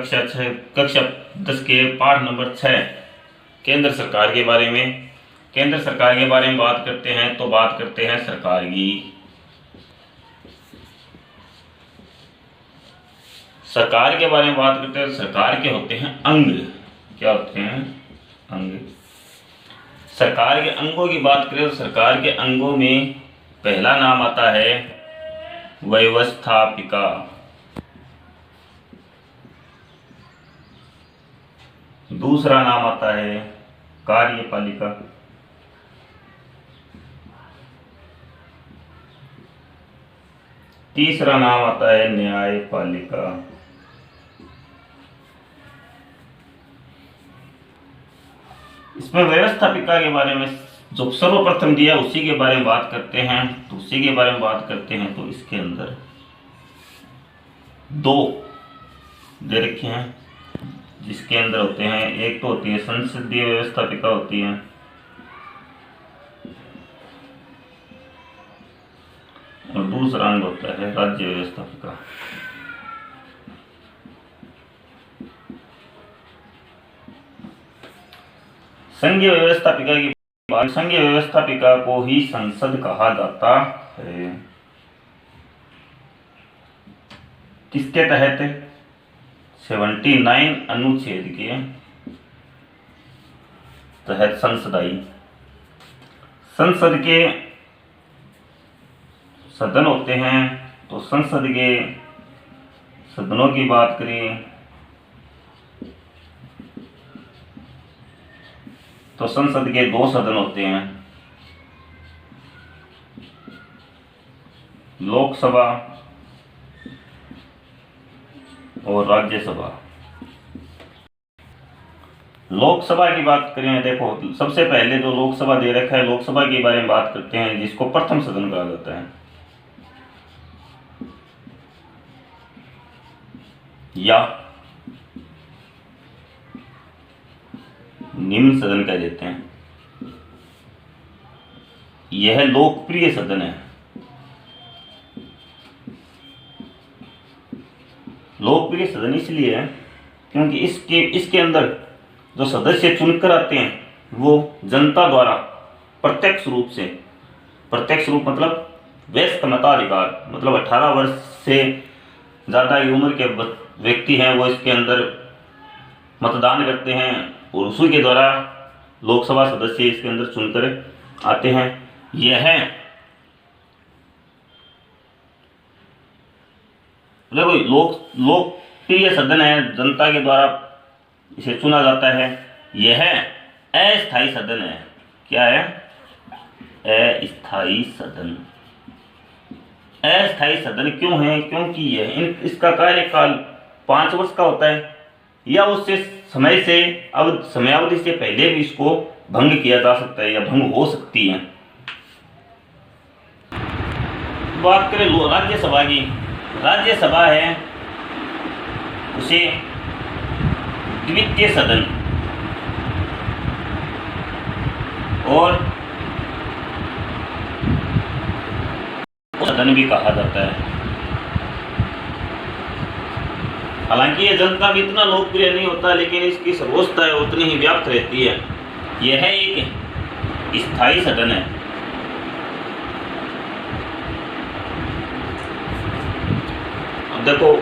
कक्षा 10 के पाठ नंबर 6 केंद्र सरकार के बारे में। केंद्र सरकार के बारे में बात करते हैं तो बात करते हैं सरकार की। सरकार के बारे में बात करते हैं। सरकार के होते हैं अंग। क्या होते हैं? अंग। सरकार के अंगों की बात करें तो सरकार के अंगों में पहला नाम आता है व्यवस्थापिका। दूसरा नाम आता है कार्यपालिका। तीसरा नाम आता है न्यायपालिका। इसमें व्यवस्थापिका के बारे में जो सर्वप्रथम दिया उसी के बारे में बात करते हैं। तो इसके अंदर दो दे रखे हैं जिसके अंदर होते हैं, एक तो होती है संसदीय व्यवस्थापिका होती है, और दूसरा अंग होता है राज्य व्यवस्थापिका। संघीय व्यवस्थापिका की बात, संघीय व्यवस्थापिका को ही संसद कहा जाता है। किसके तहत? 79 अनुच्छेद के तहत संसद आई। संसद के सदन होते हैं तो संसद के सदनों की बात करें तो संसद के दो सदन होते हैं, लोकसभा और राज्यसभा। लोकसभा की बात करें, देखो सबसे पहले जो लोकसभा दे रखा है, लोकसभा के बारे में बात करते हैं जिसको प्रथम सदन कहा जाता है या निम्न सदन कह देते हैं। यह लोकप्रिय सदन है। लोकप्रिय सदन इसलिए है क्योंकि इसके अंदर जो सदस्य चुनकर आते हैं वो जनता द्वारा प्रत्यक्ष रूप मतलब वयस्क मताधिकार, मतलब 18 वर्ष से ज़्यादा की उम्र के व्यक्ति हैं वो इसके अंदर मतदान करते हैं और उसी के द्वारा लोकसभा सदस्य इसके अंदर चुनकर आते हैं। यह देखो लोकप्रिय सदन है, जनता के द्वारा इसे चुना जाता है। यह अस्थायी सदन है। क्या है? अस्थायी सदन। अस्थायी सदन क्यों है? क्योंकि इसका कार्यकाल 5 वर्ष का होता है या उससे समयावधि से पहले भी इसको भंग किया जा सकता है या भंग हो सकती है। बात करें राज्यसभा की। राज्यसभा है उसे द्वितीय सदन और सदन भी कहा जाता है। हालांकि यह जनता में इतना लोकप्रिय नहीं होता लेकिन इसकी सर्वोच्चता है उतनी ही व्याप्त रहती है। यह एक स्थायी सदन है। अब देखो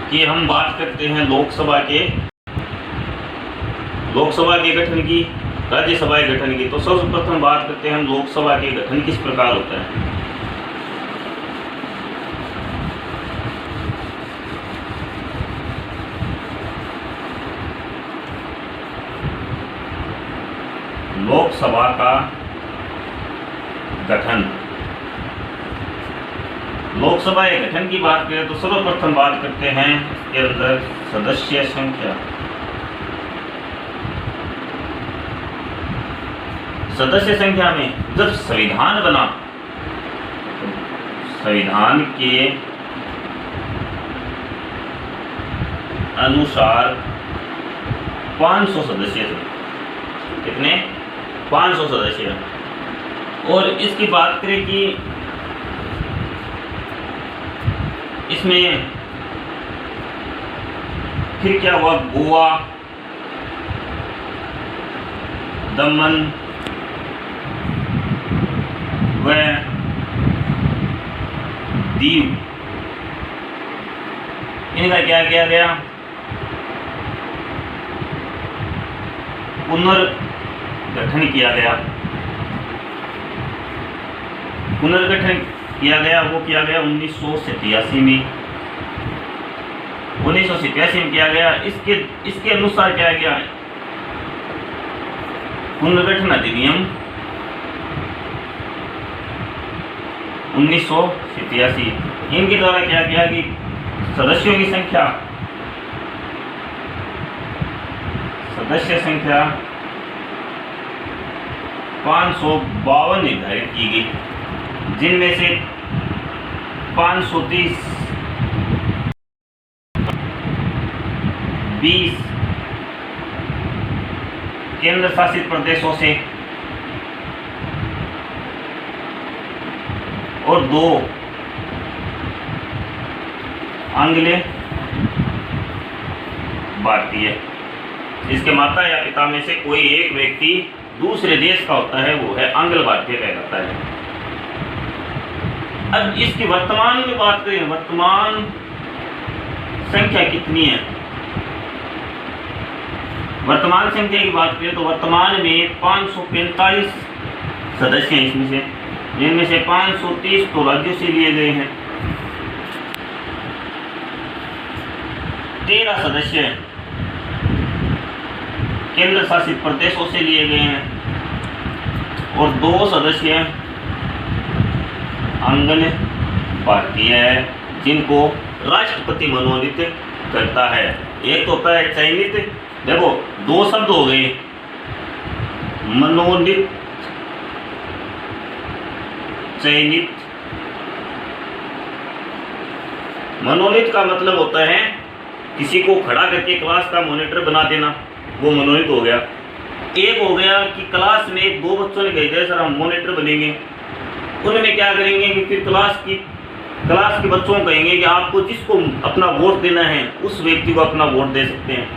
कि हम बात करते हैं लोकसभा के गठन की, राज्यसभा के गठन की। तो सर्वप्रथम बात करते हैं हम लोकसभा के गठन किस प्रकार होता है। लोकसभा का गठन, लोकसभा के गठन की बात करें तो सर्वप्रथम बात करते हैं इसके अंदर सदस्य संख्या। सदस्य संख्या में जब संविधान बना तो संविधान के अनुसार 500 सदस्य थे। कितने? 500 सदस्य। और इसकी बात करें कि इसमें फिर क्या हुआ, गोवा, दमन व दीव, इनका क्या किया गया, पुनर्गठन किया गया। पुनर्गठन किया गया, वो किया गया 1987 में। 1987 में किया गया। इसके अनुसार क्या गया, पुनर्गठन अधिनियम 1987, इनके द्वारा क्या किया कि सदस्य संख्या 552 निर्धारित की गई, जिनमें से 530 20 केंद्र शासित प्रदेशों से और 2 आंग्ल भारतीय। इसके माता या पिता में से कोई एक व्यक्ति दूसरे देश का होता है, वो है आंग्ल भारतीय कहलाता है। अब इसकी वर्तमान में बात करें, वर्तमान संख्या कितनी है। वर्तमान संख्या की बात करें तो वर्तमान में 545 सदस्य हैं इसमें से, जिनमें से 530 तो राज्यों से लिए गए हैं, 13 सदस्य केंद्र शासित प्रदेशों से लिए गए हैं और 2 सदस्य आंग्ल भारतीय है, जिनको राष्ट्रपति मनोनीत करता है। एक होता है चयनित, देखो 2 शब्द हो गए, मनोनीत, चयनित। मनोनीत का मतलब होता है किसी को खड़ा करके क्लास का मॉनिटर बना देना, वो मनोनीत हो गया। एक हो गया कि क्लास में 2 बच्चों ने कह दिया सर हम मॉनिटर बनेंगे, उनमें क्या करेंगे कि फिर क्लास के बच्चों को कहेंगे कि आपको जिसको अपना वोट देना है उस व्यक्ति को अपना वोट दे सकते हैं,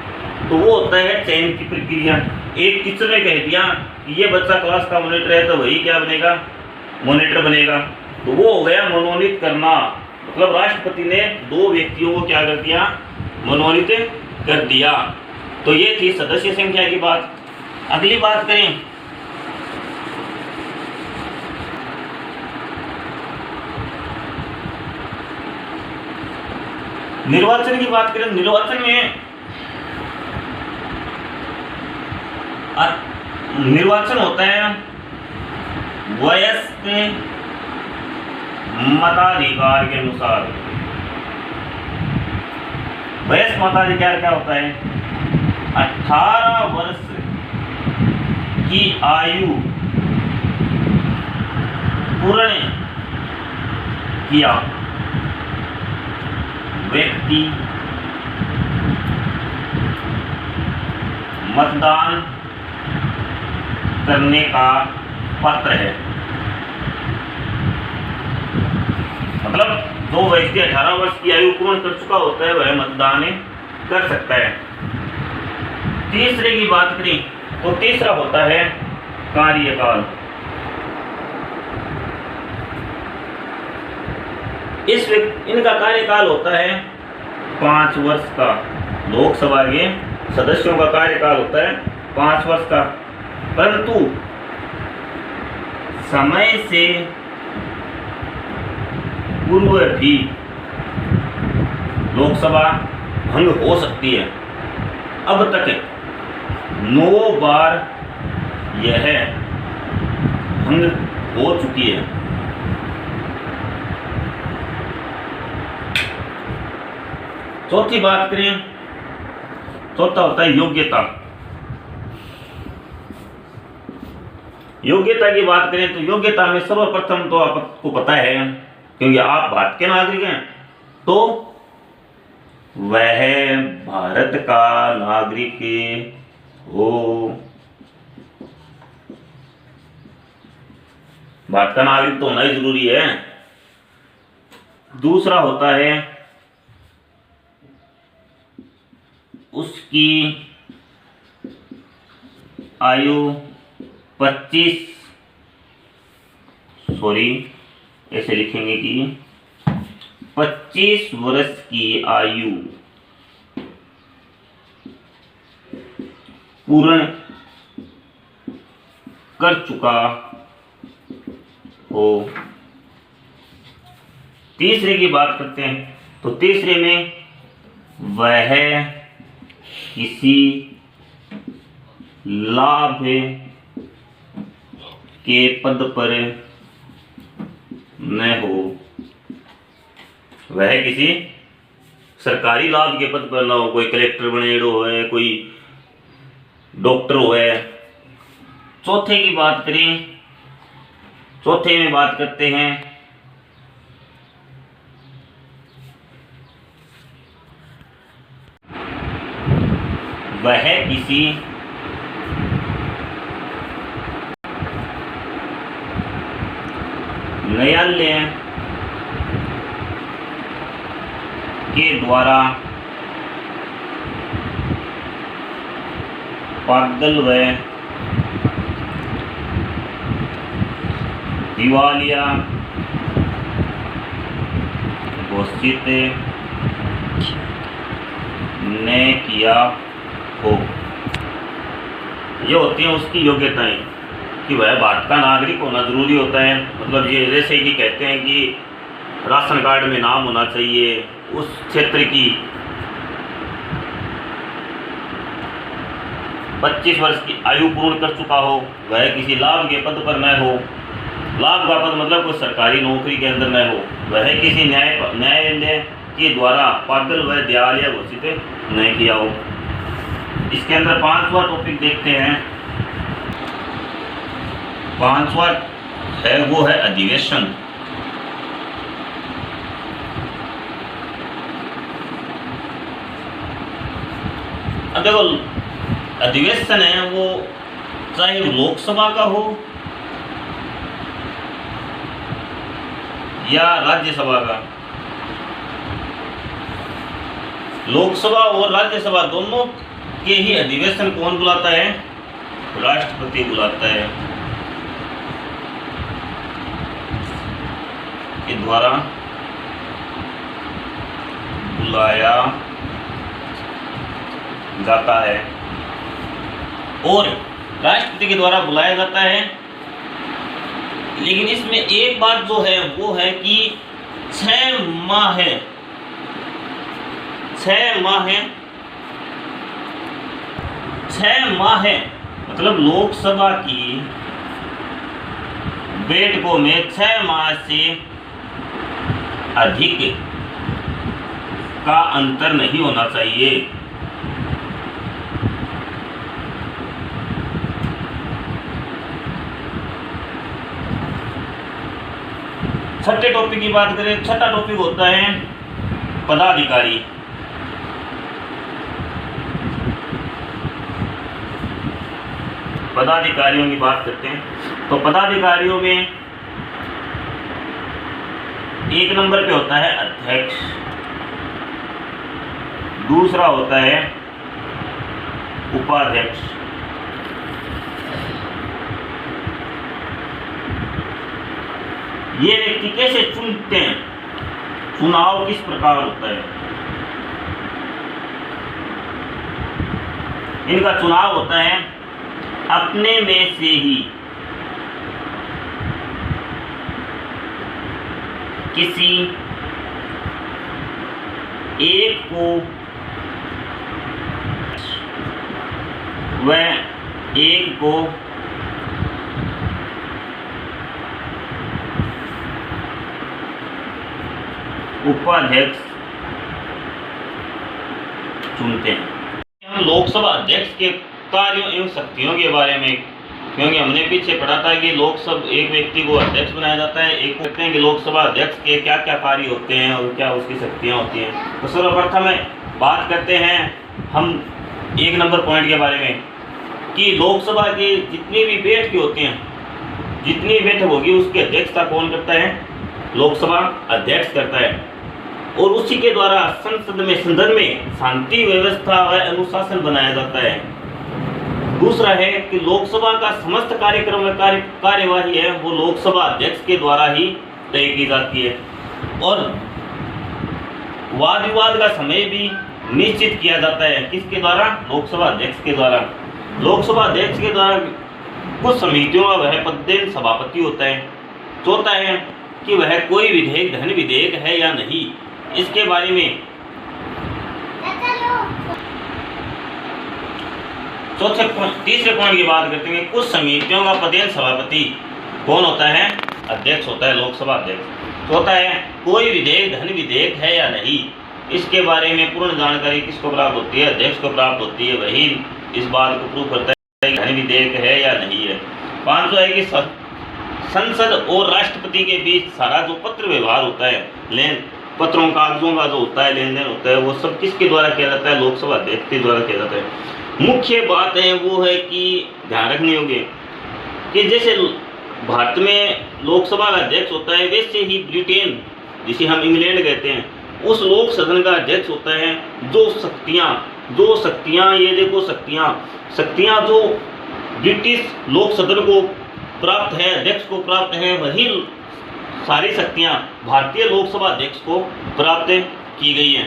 तो वो होता है चयन की प्रक्रिया। एक टीचर ने कह दिया कि ये बच्चा क्लास का मॉनिटर है, तो वही क्या बनेगा, मॉनिटर बनेगा, तो वो हो गया मनोनीत करना। मतलब राष्ट्रपति ने 2 व्यक्तियों को क्या कर दिया, मनोनीत कर दिया। तो ये थी सदस्य संख्या की बात। अगली बात करें, निर्वाचन की बात करें। निर्वाचन में निर्वाचन होता है वयस्क मताधिकार के अनुसार। वयस्क मताधिकार क्या होता है, 18 वर्ष की आयु पूर्ण किया व्यक्ति मतदान करने का पात्र है। मतलब जो व्यक्ति 18 वर्ष की आयु पूर्ण कर चुका होता है वह मतदान कर सकता है। तीसरे की बात करें तो तीसरा होता है कार्यकाल। इनका कार्यकाल होता है 5 वर्ष का। लोकसभा के सदस्यों का कार्यकाल होता है 5 वर्ष का, परंतु समय से पूर्व भी लोकसभा भंग हो सकती है। अब तक 9 बार यह भंग हो चुकी है। चौथी बात करें, चौथा होता है योग्यता। योग्यता की बात करें तो योग्यता में सर्वप्रथम तो आपको पता है, क्योंकि आप भारत के नागरिक हैं, तो वह भारत का नागरिक हो। भारत का नागरिक तो होना ही जरूरी है। दूसरा होता है उसकी आयु ऐसे लिखेंगे कि 25 वर्ष की आयु पूर्ण कर चुका हो। तीसरे की बात करते हैं तो तीसरे में वह किसी लाभ के पद पर न हो। वह किसी सरकारी लाभ के पद पर न हो, कोई कलेक्टर बनेड़ो है, कोई डॉक्टर हो है। चौथे की बात करें, चौथे में बात करते हैं वह किसी न्यायालय के द्वारा पागल व दिवालिया घोषित ने किया हो। ये होती हैं उसकी योग्यताएं कि वह भारत का नागरिक होना जरूरी होता है। मतलब ये जैसे कि कहते हैं कि राशन कार्ड में नाम होना चाहिए, उस क्षेत्र की 25 वर्ष की आयु पूर्ण कर चुका हो, वह किसी लाभ के पद पर न हो। लाभ का पद मतलब कोई सरकारी नौकरी के अंदर न हो। वह किसी न्यायालय के द्वारा पागल व दिवालिया घोषित नहीं किया हो। इसके अंदर 5वां टॉपिक देखते हैं। 5वां है वो है अधिवेशन। अब देखो अधिवेशन है वो चाहे लोकसभा का हो या राज्यसभा का। लोकसभा और राज्यसभा दोनों के ही अधिवेशन कौन बुलाता है? राष्ट्रपति बुलाता है, के द्वारा बुलाया जाता है। और राष्ट्रपति के द्वारा बुलाया जाता है, लेकिन इसमें एक बात जो है वो है कि 6 माह है, 6 माह है, 6 माह है। मतलब लोकसभा की बैठकों में 6 माह से अधिक का अंतर नहीं होना चाहिए। छठे टॉपिक की बात करें, छठा टॉपिक होता है पदाधिकारी। पदाधिकारियों की बात करते हैं तो पदाधिकारियों में 1 नंबर पे होता है अध्यक्ष, दूसरा होता है उपाध्यक्ष, ये व्यक्ति कैसे चुनते हैं, चुनाव किस प्रकार होता है? इनका चुनाव होता है अपने में से ही किसी एक को व एक को उपाध्यक्ष चुनते हैं। हम लोकसभा अध्यक्ष के कार्यों एवं शक्तियों के बारे में, क्योंकि हमने पीछे पढ़ा था कि लोकसभा एक व्यक्ति को अध्यक्ष बनाया जाता है, एक कहते हैं कि लोकसभा अध्यक्ष के क्या क्या कार्य होते हैं और क्या उसकी शक्तियां होती हैं। तो सर्वप्रथम बात करते हैं हम 1 नंबर पॉइंट के बारे में कि लोकसभा की जितनी भी बैठकें होती हैं, जितनी बैठक होगी उसकी अध्यक्षता कौन करता है? लोकसभा अध्यक्ष करता है। और उसी के द्वारा सदन में शांति व्यवस्था व अनुशासन बनाया जाता है। दूसरा है कि लोकसभा का समस्त कार्यक्रम व कार्यवाही है वो लोकसभा अध्यक्ष के द्वारा ही तय की जाती है। और वाद विवाद का समय भी निश्चित किया जाता है किसके द्वारा? लोकसभा अध्यक्ष के द्वारा। लोकसभा अध्यक्ष के द्वारा कुछ समितियों का वह पदेन सभापति होता है। चौथा है कि वह कोई विधेयक धन विधेयक है या नहीं, इसके बारे में तीसरे पॉइंट की बात करते हैं। कुछ समितियों का पदेन सभापति कौन होता है? अध्यक्ष होता है, लोकसभा अध्यक्ष। चौथा है कोई विधेयक धन विधेयक है या नहीं, इसके बारे में पूर्ण जानकारी किसको प्राप्त होती है? अध्यक्ष को प्राप्त होती है, वही इस बात को प्रूव करता है कि धन विधेयक है या नहीं है। पांचवा है कि संसद और राष्ट्रपति के बीच सारा जो पत्र व्यवहार होता है, पत्रों कागजों का जो होता है, लेन देन होता है, वो सब किसके द्वारा किया जाता है? लोकसभा अध्यक्ष के द्वारा किया जाता है। मुख्य बात है वो है कि ध्यान रखने योग्य कि जैसे भारत में लोकसभा का अध्यक्ष होता है, वैसे ही ब्रिटेन, जिसे हम इंग्लैंड कहते हैं, उस लोक सदन का अध्यक्ष होता है। जो शक्तियां ये देखो शक्तियां जो ब्रिटिश लोक सदन को प्राप्त है, अध्यक्ष को प्राप्त है, वही सारी शक्तियां भारतीय लोकसभा अध्यक्ष को प्राप्त की गई हैं।